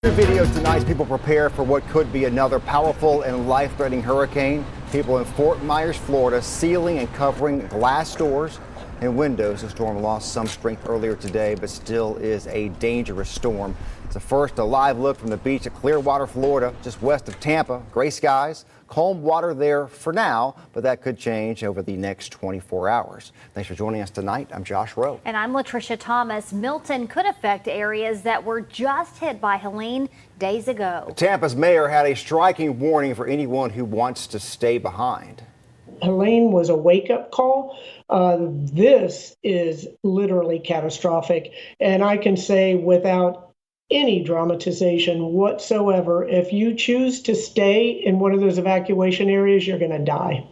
The video tonight as people prepare for what could be another powerful and life-threatening hurricane. People in Fort Myers, Florida, sealing and covering glass doors and windows. The storm lost some strength earlier today, but still is a dangerous storm. It's the first live look from the beach at Clearwater, Florida, just west of Tampa. Gray skies, calm water there for now, but that could change over the next 24 hours. Thanks for joining us tonight. I'm Josh Rowe. And I'm Latricia Thomas. Milton could affect areas that were just hit by Helene days ago. Tampa's mayor had a striking warning for anyone who wants to stay behind. Helene was a wake-up call. This is literally catastrophic. And I can say without any dramatization whatsoever, if you choose to stay in one of those evacuation areas, you're going to die.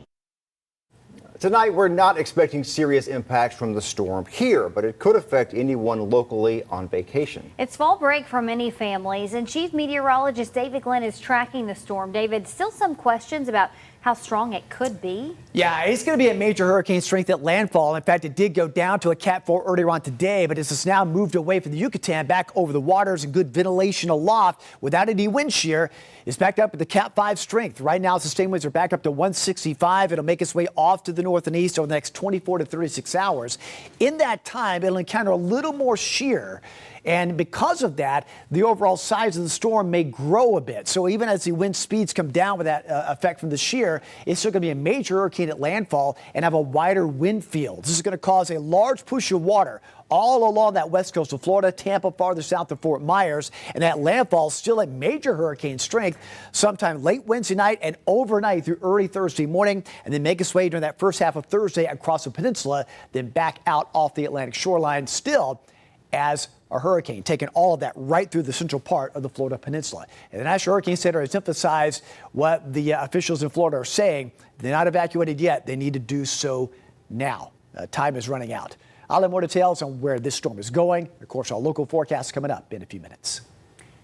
Tonight, we're not expecting serious impacts from the storm here, but it could affect anyone locally on vacation. It's fall break for many families, and Chief Meteorologist David Glenn is tracking the storm. David, still some questions about how strong it could be? Yeah, it's going to be a major hurricane strength at landfall. In fact, it did go down to a Cat 4 earlier on today, but it's now moved away from the Yucatan back over the waters and good ventilation aloft without any wind shear. It's backed up with the Cat 5 strength. Right now, sustained winds are back up to 165. It'll make its way off to the north and east over the next 24 to 36 hours. In that time, it'll encounter a little more shear. And because of that, the overall size of the storm may grow a bit. So even as the wind speeds come down with that effect from the shear, it's still going to be a major hurricane at landfall and have a wider wind field. This is going to cause a large push of water all along that west coast of Florida, Tampa, farther south of Fort Myers. And that landfall is still at major hurricane strength sometime late Wednesday night and overnight through early Thursday morning, and then make its way during that first half of Thursday across the peninsula, then back out off the Atlantic shoreline still as a hurricane, taking all of that right through the central part of the Florida peninsula. And the National Hurricane Center has emphasized what the officials in Florida are saying. They're not evacuated yet. They need to do so now. Time is running out. I'll have more details on where this storm is going. Of course, our local forecast coming up in a few minutes.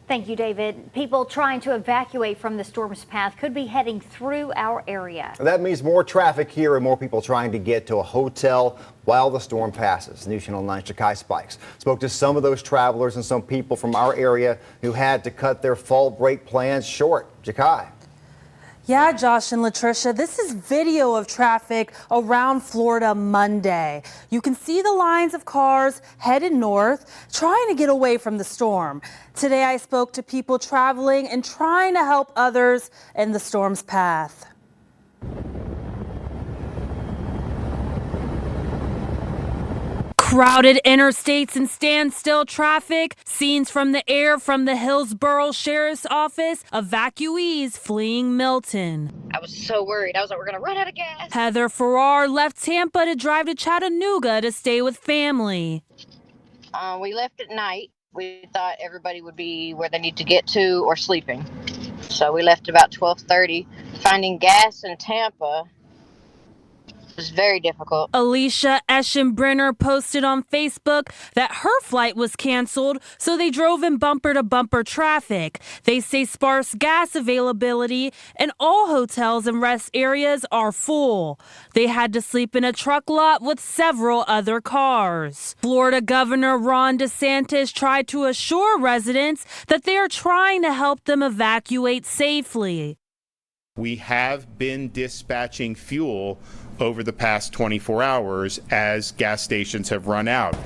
Thank you, David. People trying to evacuate from the storm's path could be heading through our area. That means more traffic here and more people trying to get to a hotel while the storm passes. News Channel 9's Jakai Spikes spoke to some of those travelers and some people from our area who had to cut their fall break plans short. Jakai. Yeah, Josh and Latricia, this is video of traffic around Florida Monday. You can see the lines of cars headed north, trying to get away from the storm. Today, I spoke to people traveling and trying to help others in the storm's path. Crowded interstates and standstill traffic, scenes from the air from the Hillsborough Sheriff's Office, evacuees fleeing Milton. I was so worried. I was like, we're going to run out of gas. Heather Farrar left Tampa to drive to Chattanooga to stay with family. We left at night. We thought everybody would be where they need to get to or sleeping. So we left about 12:30. Finding gas in Tampa was very difficult. Alicia Eschenbrenner posted on Facebook that her flight was canceled, so they drove in bumper-to-bumper traffic. They say sparse gas availability and all hotels and rest areas are full. They had to sleep in a truck lot with several other cars. Florida Governor Ron DeSantis tried to assure residents that they are trying to help them evacuate safely. We have been dispatching fuel over the past 24 hours as gas stations have run out.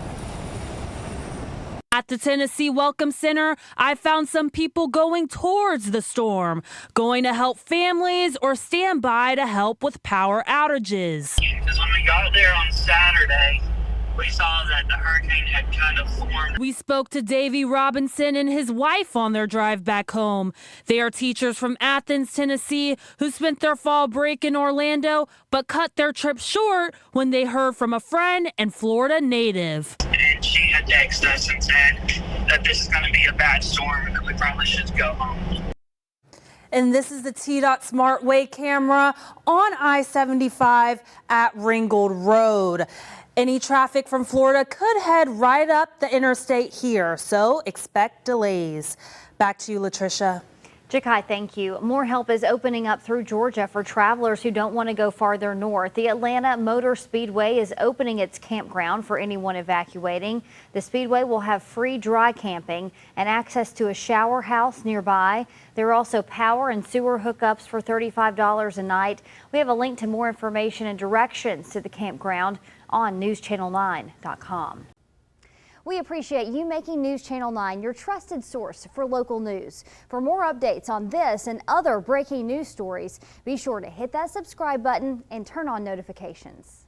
At the Tennessee Welcome Center, I found some people going towards the storm, going to help families or stand by to help with power outages. Because when we got there on Saturday, we saw that the hurricane had kind of formed. We spoke to Davey Robinson and his wife on their drive back home. They are teachers from Athens, Tennessee, who spent their fall break in Orlando, but cut their trip short when they heard from a friend and Florida native. And she had texted us and said that this is going to be a bad storm and that we probably should go home. And this is the TDOT Smart Way camera on I-75 at Ringgold Road. Any traffic from Florida could head right up the interstate here, so expect delays. Back to you, Latricia. Jakai, thank you. More help is opening up through Georgia for travelers who don't want to go farther north. The Atlanta Motor Speedway is opening its campground for anyone evacuating. The Speedway will have free dry camping and access to a shower house nearby. There are also power and sewer hookups for $35 a night. We have a link to more information and directions to the campground on newschannel9.com. We appreciate you making News Channel 9 your trusted source for local news. For more updates on this and other breaking news stories, be sure to hit that subscribe button and turn on notifications.